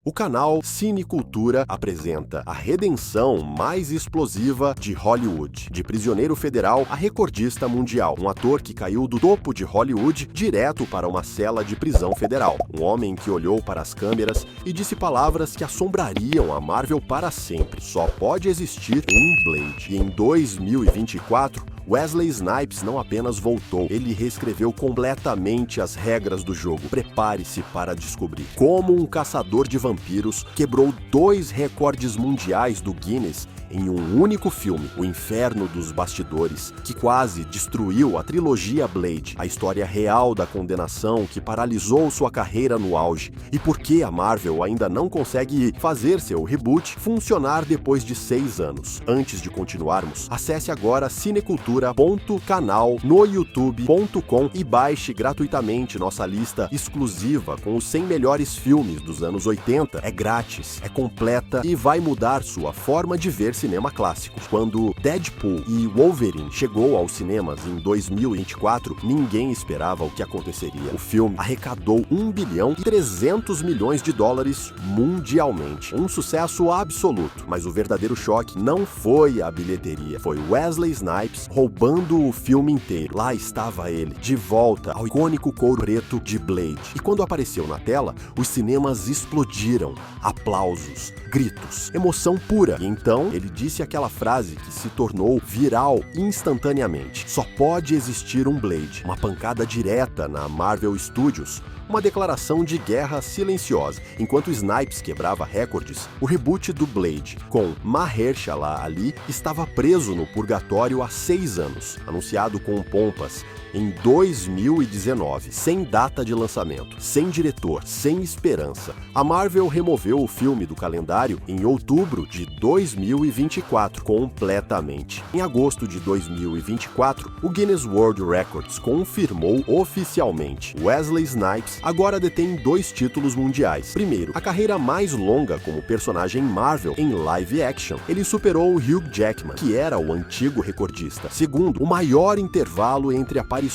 O canal Cinecultura apresenta a redenção mais explosiva de Hollywood. De prisioneiro federal a recordista mundial. Um ator que caiu do topo de Hollywood direto para uma cela de prisão federal. Um homem que olhou para as câmeras e disse palavras que assombrariam a Marvel para sempre. Só pode existir um Blade. E em 2024, Wesley Snipes não apenas voltou, ele reescreveu completamente as regras do jogo. Prepare-se para descobrir como um caçador de vampiros quebrou 2 recordes mundiais do Guinness em um único filme, O Inferno dos Bastidores, que quase destruiu a trilogia Blade, a história real da condenação que paralisou sua carreira no auge, e por que a Marvel ainda não consegue fazer seu reboot funcionar depois de 6 anos. Antes de continuarmos, acesse agora cinecultura.canal no youtube.com e baixe gratuitamente nossa lista exclusiva com os 100 melhores filmes dos anos 80. É grátis, é completa e vai mudar sua forma de ver cinema clássico. Quando Deadpool e Wolverine chegou aos cinemas em 2024, ninguém esperava o que aconteceria. O filme arrecadou 1 bilhão e 300 milhões de dólares mundialmente. Um sucesso absoluto, mas o verdadeiro choque não foi a bilheteria, foi Wesley Snipes roubando o filme inteiro. Lá estava ele, de volta ao icônico couro preto de Blade. E quando apareceu na tela, os cinemas explodiram. Aplausos, gritos, emoção pura. E então ele disse aquela frase que se tornou viral instantaneamente. Só pode existir um Blade. Uma pancada direta na Marvel Studios. Uma declaração de guerra silenciosa. Enquanto Snipes quebrava recordes, o reboot do Blade, com Mahershala Ali, estava preso no purgatório há 6 anos, anunciado com pompas em 2019, sem data de lançamento, sem diretor, sem esperança. A Marvel removeu o filme do calendário em outubro de 2024, completamente. Em agosto de 2024, o Guinness World Records confirmou oficialmente: Wesley Snipes agora detém 2 títulos mundiais. Primeiro, a carreira mais longa como personagem Marvel em live action. Ele superou o Hugh Jackman, que era o antigo recordista. Segundo, o maior intervalo entre aparições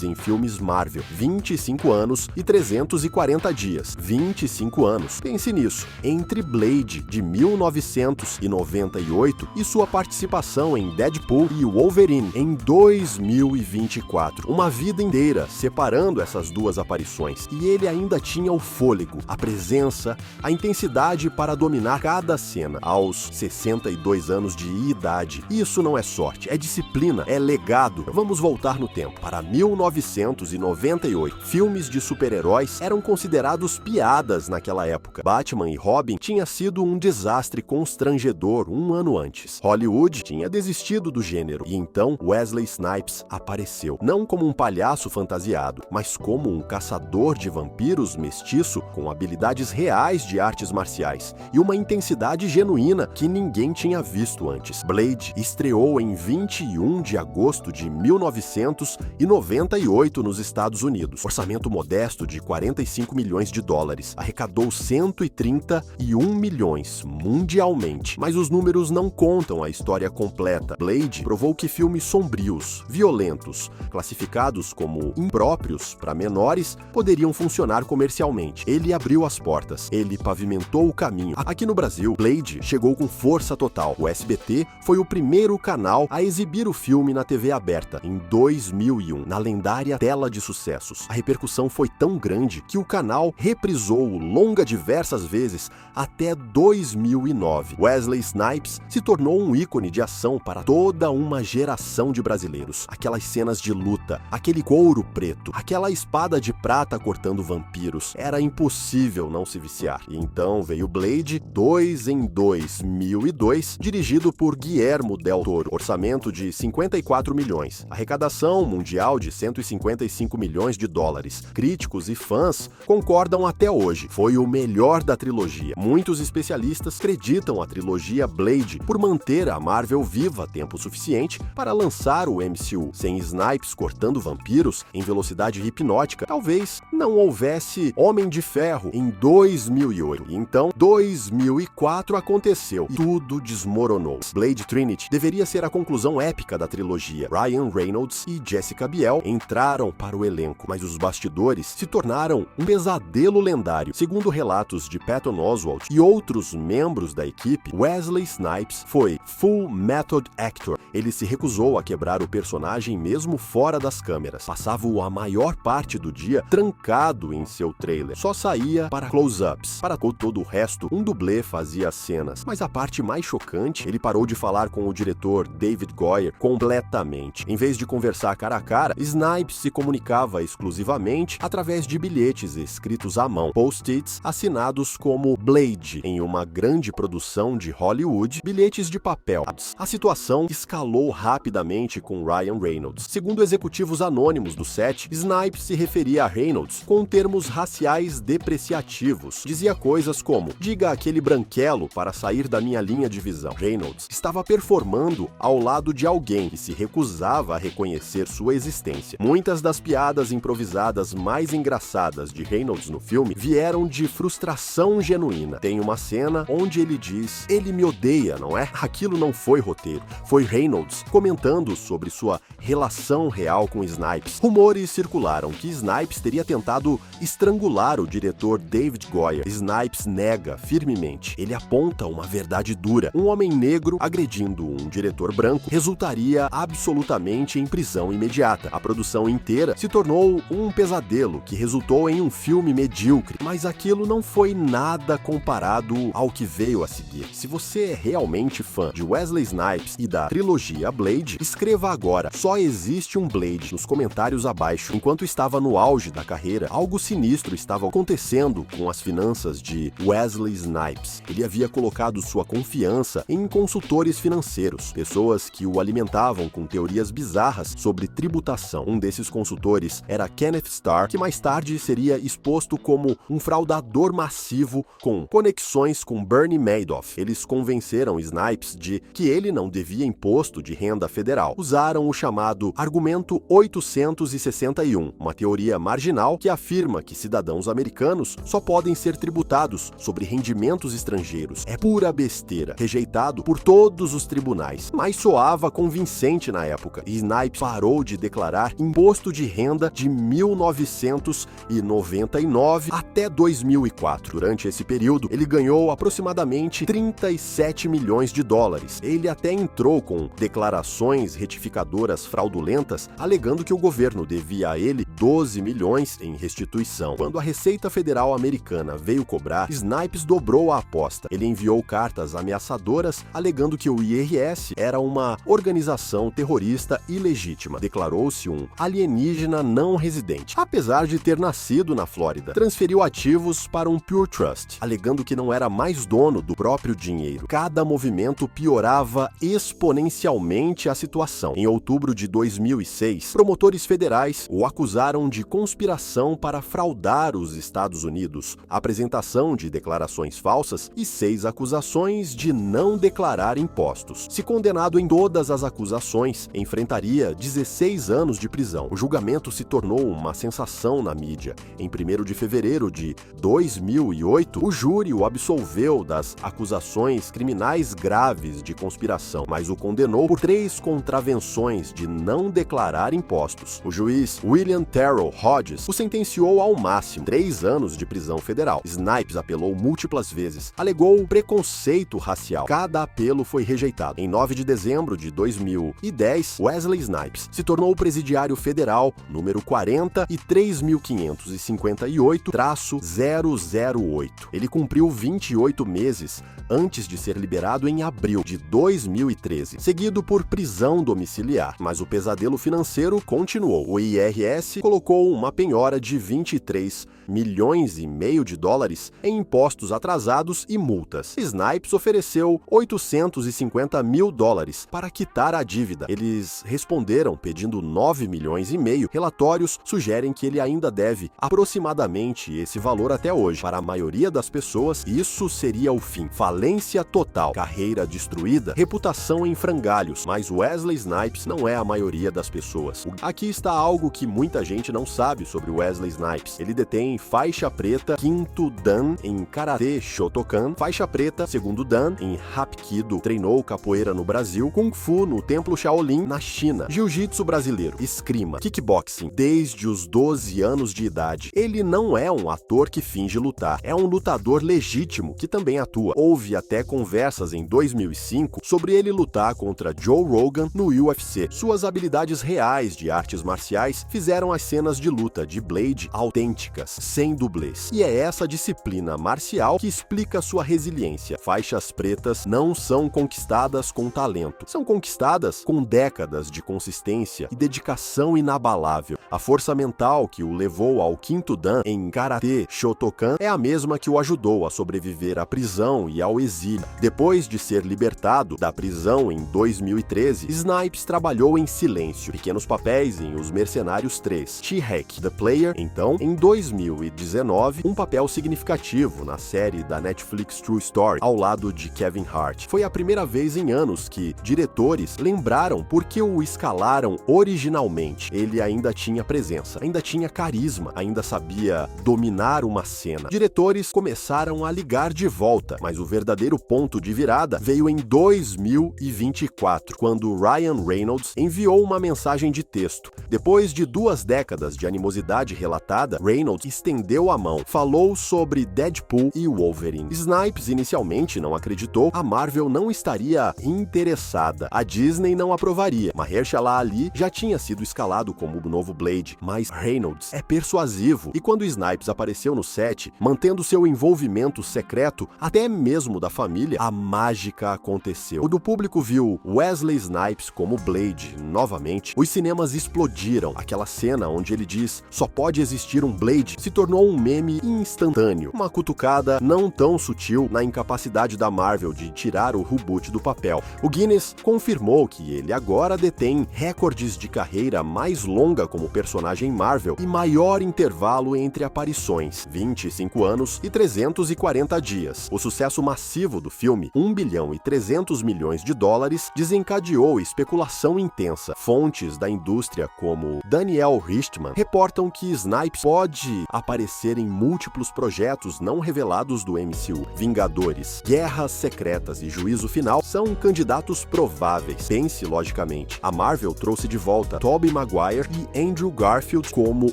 em filmes Marvel, 25 anos e 340 dias. 25 anos. Pense nisso. Entre Blade, de 1998, e sua participação em Deadpool e Wolverine, em 2024. Uma vida inteira separando essas 2 aparições. E ele ainda tinha o fôlego, a presença, a intensidade para dominar cada cena, aos 62 anos de idade. Isso não é sorte, é disciplina, é legado. Vamos voltar no tempo, para 1998. Filmes de super-heróis eram considerados piadas naquela época. Batman e Robin tinha sido um desastre constrangedor 1 ano antes. Hollywood tinha desistido do gênero, e então Wesley Snipes apareceu, não como um palhaço fantasiado, mas como um caçador de vampiros mestiço com habilidades reais de artes marciais e uma intensidade genuína que ninguém tinha visto antes. Blade estreou em 21 de agosto de 1998 nos Estados Unidos. Orçamento modesto de 45 milhões de dólares. Arrecadou 131 milhões mundialmente. Mas os números não contam a história completa. Blade provou que filmes sombrios, violentos, classificados como impróprios para menores, poderiam funcionar comercialmente. Ele abriu as portas. Ele pavimentou o caminho. Aqui no Brasil, Blade chegou com força total. O SBT foi o primeiro canal a exibir o filme na TV aberta, em 2001, na lendária tela de sucessos. A repercussão foi tão grande que o canal reprisou o longa diversas vezes até 2009. Wesley Snipes se tornou um ícone de ação para toda uma geração de brasileiros. Aquelas cenas de luta, aquele couro preto, aquela espada de prata cortando vampiros, era impossível não se viciar. E então veio Blade 2 em 2002, dirigido por Guillermo del Toro. Orçamento de 54 milhões. Arrecadação mundial de 155 milhões de dólares. Críticos e fãs concordam até hoje. Foi o melhor da trilogia. Muitos especialistas acreditam a trilogia Blade por manter a Marvel viva tempo suficiente para lançar o MCU. Sem Snipes cortando vampiros em velocidade hipnótica, talvez não não houvesse Homem de Ferro em 2008. Então, 2004 aconteceu e tudo desmoronou. Blade Trinity deveria ser a conclusão épica da trilogia. Ryan Reynolds e Jessica Biel entraram para o elenco, mas os bastidores se tornaram um pesadelo lendário. Segundo relatos de Patton Oswalt e outros membros da equipe, Wesley Snipes foi full method actor. Ele se recusou a quebrar o personagem mesmo fora das câmeras. Passava a maior parte do dia trancado em seu trailer. Só saía para close-ups. Para todo o resto, um dublê fazia as cenas. Mas a parte mais chocante, ele parou de falar com o diretor David Goyer completamente. Em vez de conversar cara a cara, Snipes se comunicava exclusivamente através de bilhetes escritos à mão, post-its assinados como Blade. Em uma grande produção de Hollywood, bilhetes de papel. A situação escalou rapidamente com Ryan Reynolds. Segundo executivos anônimos do set, Snipes se referia a Reynolds com termos raciais depreciativos. Dizia coisas como: diga aquele branquelo para sair da minha linha de visão. Reynolds estava performando ao lado de alguém que se recusava a reconhecer sua existência. Muitas das piadas improvisadas mais engraçadas de Reynolds no filme vieram de frustração genuína. Tem uma cena onde ele diz: ele me odeia, não é? Aquilo não foi roteiro, foi Reynolds comentando sobre sua relação real com Snipes. Rumores circularam que Snipes teria tentado estrangular o diretor David Goyer. Snipes nega firmemente. Ele aponta uma verdade dura. Um homem negro agredindo um diretor branco resultaria absolutamente em prisão imediata. A produção inteira se tornou um pesadelo que resultou em um filme medíocre, mas aquilo não foi nada comparado ao que veio a seguir. Se você é realmente fã de Wesley Snipes e da trilogia Blade, escreva agora: só existe um Blade, nos comentários abaixo. Enquanto estava no auge da carreira, algo sinistro estava acontecendo com as finanças de Wesley Snipes. Ele havia colocado sua confiança em consultores financeiros, pessoas que o alimentavam com teorias bizarras sobre tributação. Um desses consultores era Kenneth Starr, que mais tarde seria exposto como um fraudador massivo com conexões com Bernie Madoff. Eles convenceram Snipes de que ele não devia imposto de renda federal. Usaram o chamado Argumento 861, uma teoria marginal que afirma que cidadãos americanos só podem ser tributados sobre rendimentos estrangeiros. É pura besteira, rejeitado por todos os tribunais, mas soava convincente na época. E Snipes parou de declarar imposto de renda de 1999 até 2004. Durante esse período, ele ganhou aproximadamente 37 milhões de dólares. Ele até entrou com declarações retificadoras fraudulentas, alegando que o governo devia a ele 12 milhões em restituição. Quando a Receita Federal Americana veio cobrar, Snipes dobrou a aposta. Ele enviou cartas ameaçadoras, alegando que o IRS era uma organização terrorista ilegítima. Declarou-se um alienígena não residente. Apesar de ter nascido na Flórida, transferiu ativos para um Pure Trust, alegando que não era mais dono do próprio dinheiro. Cada movimento piorava exponencialmente a situação. Em outubro de 2006, promotores federais o acusaram de conspiração para fraudar os Estados Unidos, apresentação de declarações falsas e 6 acusações de não declarar impostos. Se condenado em todas as acusações, enfrentaria 16 anos de prisão. O julgamento se tornou uma sensação na mídia. Em 1º de fevereiro de 2008, o júri o absolveu das acusações criminais graves de conspiração, mas o condenou por 3 contravenções de não declarar impostos. O juiz William Terrell Hodges o sentenciou ao máximo 3 anos de prisão federal. Snipes apelou múltiplas vezes, alegou preconceito racial. Cada apelo foi rejeitado. Em 9 de dezembro de 2010, Wesley Snipes se tornou o presidiário federal número 43.558-008. Ele cumpriu 28 meses antes de ser liberado em abril de 2013, seguido por prisão domiciliar. Mas o pesadelo financeiro continuou. O IRS colocou uma penhora de 23 milhões e meio de dólares em impostos atrasados e multas. Snipes ofereceu 850 mil dólares para quitar a dívida. Eles responderam pedindo 9 milhões e meio. Relatórios sugerem que ele ainda deve aproximadamente esse valor até hoje. Para a maioria das pessoas, isso seria o fim. Falência total, carreira destruída, reputação em frangalhos. Mas Wesley Snipes não é a maioria das pessoas. Aqui está algo que muita gente não sabe sobre Wesley Wesley Snipes. Ele detém faixa preta quinto Dan em Karate Shotokan, faixa preta segundo Dan em Hapkido, treinou capoeira no Brasil, Kung Fu no Templo Shaolin na China, Jiu-Jitsu brasileiro, esgrima, kickboxing, desde os 12 anos de idade. Ele não é um ator que finge lutar, é um lutador legítimo que também atua. Houve até conversas em 2005 sobre ele lutar contra Joe Rogan no UFC. Suas habilidades reais de artes marciais fizeram as cenas de luta de Blade autênticas, sem dublês. E é essa disciplina marcial que explica sua resiliência. Faixas pretas não são conquistadas com talento, são conquistadas com décadas de consistência e dedicação inabalável. A força mental que o levou ao quinto Dan em Karate Shotokan é a mesma que o ajudou a sobreviver à prisão e ao exílio. Depois de ser libertado da prisão em 2013, Snipes trabalhou em silêncio, pequenos papéis em Os Mercenários 3, She-Hulk, The Player, então, em 2019, um papel significativo na série da Netflix True Story, ao lado de Kevin Hart. Foi a primeira vez em anos que diretores lembraram por que o escalaram originalmente. Ele ainda tinha presença, ainda tinha carisma, ainda sabia dominar uma cena. Diretores começaram a ligar de volta, mas o verdadeiro ponto de virada veio em 2024, quando Ryan Reynolds enviou uma mensagem de texto. Depois de 2 décadas de animosidade relatada, Reynolds estendeu a mão, falou sobre Deadpool e Wolverine. Snipes inicialmente não acreditou, a Marvel não estaria interessada, a Disney não aprovaria. Mahershala Ali já tinha sido escalado como o novo Blade, mas Reynolds é persuasivo, e quando Snipes apareceu no set, mantendo seu envolvimento secreto, até mesmo da família, a mágica aconteceu. Quando o público viu Wesley Snipes como Blade novamente, os cinemas explodiram. Aquela cena onde ele diz "só pode existir um Blade" se tornou um meme instantâneo, uma cutucada não tão sutil na incapacidade da Marvel de tirar o reboot do papel. O Guinness confirmou que ele agora detém recordes de carreira mais longa como personagem Marvel e maior intervalo entre aparições, 25 anos e 340 dias. O sucesso massivo do filme, 1 bilhão e 300 milhões de dólares, desencadeou especulação intensa. Fontes da indústria como Daniel Richtman reportam que Snipes pode aparecer em múltiplos projetos não revelados do MCU. Vingadores, Guerras Secretas e Juízo Final são candidatos prováveis. Pense logicamente. A Marvel trouxe de volta Tobey Maguire e Andrew Garfield como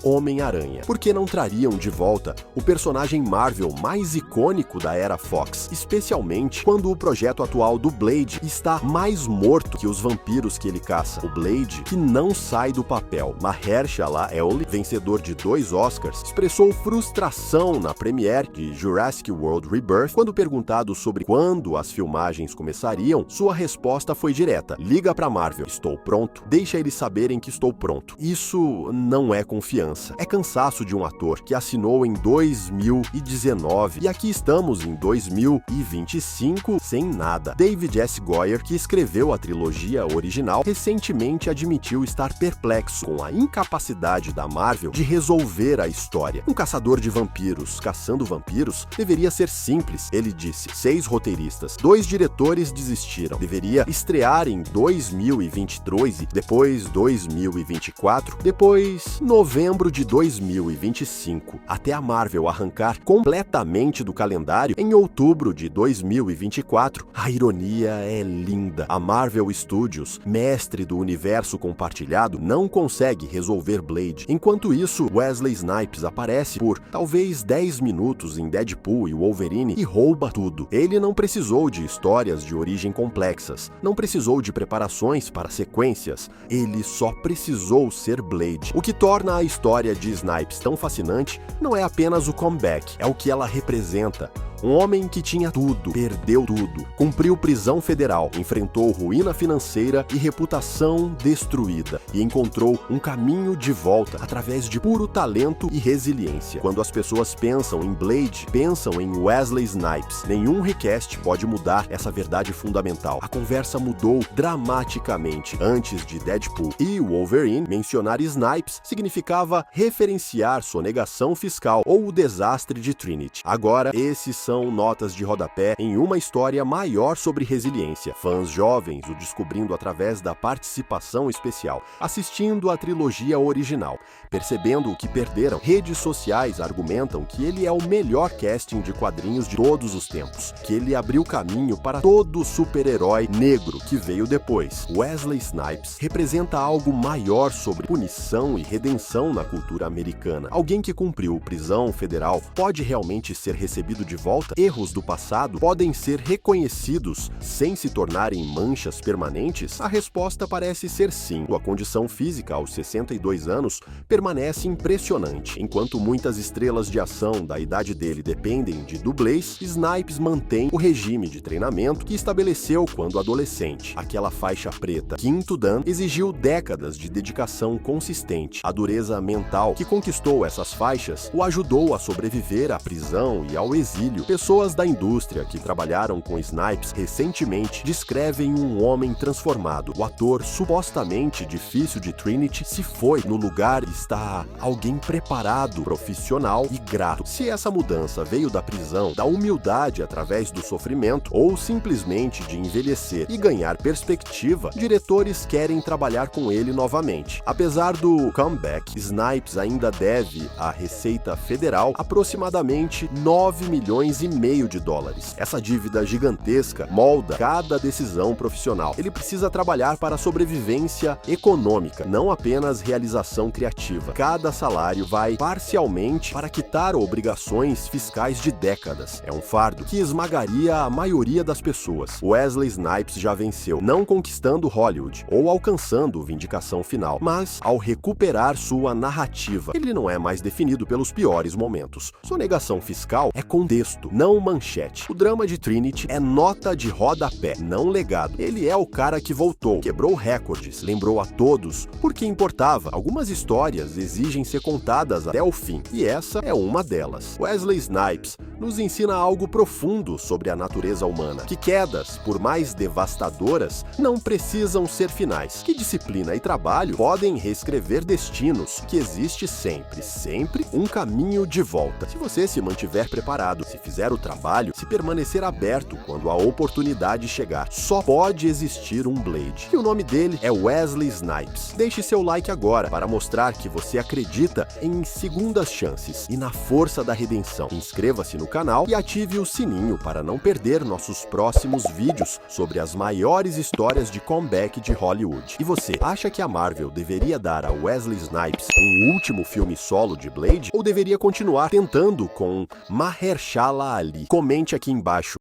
Homem-Aranha. Por que não trariam de volta o personagem Marvel mais icônico da era Fox, especialmente quando o projeto atual do Blade está mais morto que os vampiros que ele caça? O Blade que não sai do papel. Mahershala Ali, vencedor de 2 Oscars, expressou frustração na premiere de Jurassic World Rebirth. Quando perguntado sobre quando as filmagens começariam, sua resposta foi direta: liga pra Marvel, estou pronto, deixa eles saberem que estou pronto. Isso não é confiança, é cansaço de um ator que assinou em 2019 e aqui estamos em 2025 sem nada. David S. Goyer, que escreveu a trilogia original, recentemente admitiu estar perplexo com a incapacidade da Marvel de resolver a história. Um caçador de vampiros caçando vampiros deveria ser simples, ele disse. 6 roteiristas, 2 diretores desistiram. Deveria estrear em 2023, depois 2024, depois novembro de 2025, até a Marvel arrancar completamente do calendário em outubro de 2024. A ironia é linda. A Marvel Studios, mestre do universo compartilhado, não consegue resolver Blade. Enquanto isso, Wesley Snipes aparece por talvez 10 minutos em Deadpool e Wolverine e rouba tudo. Ele não precisou de histórias de origem complexas, não precisou de preparações para sequências, ele só precisou ser Blade. O que torna a história de Snipes tão fascinante não é apenas o comeback, é o que ela representa. Um homem que tinha tudo, perdeu tudo, cumpriu prisão federal, enfrentou ruína financeira e reputação destruída e encontrou um caminho de volta através de puro talento e resiliência. Quando as pessoas pensam em Blade, pensam em Wesley Snipes. Nenhum recast pode mudar essa verdade fundamental. A conversa mudou dramaticamente. Antes de Deadpool e Wolverine, mencionar Snipes significava referenciar sonegação fiscal ou o desastre de Trinity. Agora, esses são notas de rodapé em uma história maior sobre resiliência. Fãs jovens o descobrindo através da participação especial, assistindo a trilogia original, percebendo o que perderam. Redes sociais argumentam que ele é o melhor casting de quadrinhos de todos os tempos, que ele abriu caminho para todo super-herói negro que veio depois. Wesley Snipes representa algo maior sobre punição e redenção na cultura americana. Alguém que cumpriu prisão federal pode realmente ser recebido de volta? Erros do passado podem ser reconhecidos sem se tornarem manchas permanentes? A resposta parece ser sim. Sua condição física aos 62 anos permanece impressionante. Enquanto muitas estrelas de ação da idade dele dependem de dublês, Snipes mantém o regime de treinamento que estabeleceu quando adolescente. Aquela faixa preta, quinto dan, exigiu décadas de dedicação consistente. A dureza mental que conquistou essas faixas o ajudou a sobreviver à prisão e ao exílio. Pessoas da indústria que trabalharam com Snipes recentemente descrevem um homem transformado. O ator supostamente difícil de Trinity se foi. No lugar está alguém preparado, profissional e grato. Se essa mudança veio da prisão, da humildade através do sofrimento ou simplesmente de envelhecer e ganhar perspectiva, diretores querem trabalhar com ele novamente. Apesar do comeback, Snipes ainda deve à Receita Federal aproximadamente 9 milhões e meio de dólares. Essa dívida gigantesca molda cada decisão profissional. Ele precisa trabalhar para a sobrevivência econômica, não apenas realização criativa. Cada salário vai parcialmente para quitar obrigações fiscais de décadas. É um fardo que esmagaria a maioria das pessoas. Wesley Snipes já venceu, não conquistando Hollywood ou alcançando vindicação final, mas ao recuperar sua narrativa. Ele não é mais definido pelos piores momentos. Sonegação fiscal é contexto, não manchete. O drama de Trinity é nota de rodapé, não legado. Ele é o cara que voltou, quebrou recordes, lembrou a todos porque importava. Algumas histórias exigem ser contadas até o fim, e essa é uma delas. Wesley Snipes nos ensina algo profundo sobre a natureza humana, que quedas, por mais devastadoras, não precisam ser finais, que disciplina e trabalho podem reescrever destinos, que existe sempre um caminho de volta. Se você se mantiver preparado, se fizer o trabalho, se permanecer aberto quando a oportunidade chegar, só pode existir um Blade. E o nome dele é Wesley Snipes. Deixe seu like agora para mostrar que você acredita em segundas chances e na força da redenção. Inscreva-se no canal e ative o sininho para não perder nossos próximos vídeos sobre as maiores histórias de comeback de Hollywood. E você, acha que a Marvel deveria dar a Wesley Snipes um último filme solo de Blade? Ou deveria continuar tentando com Mahershala Ali? Comente aqui embaixo.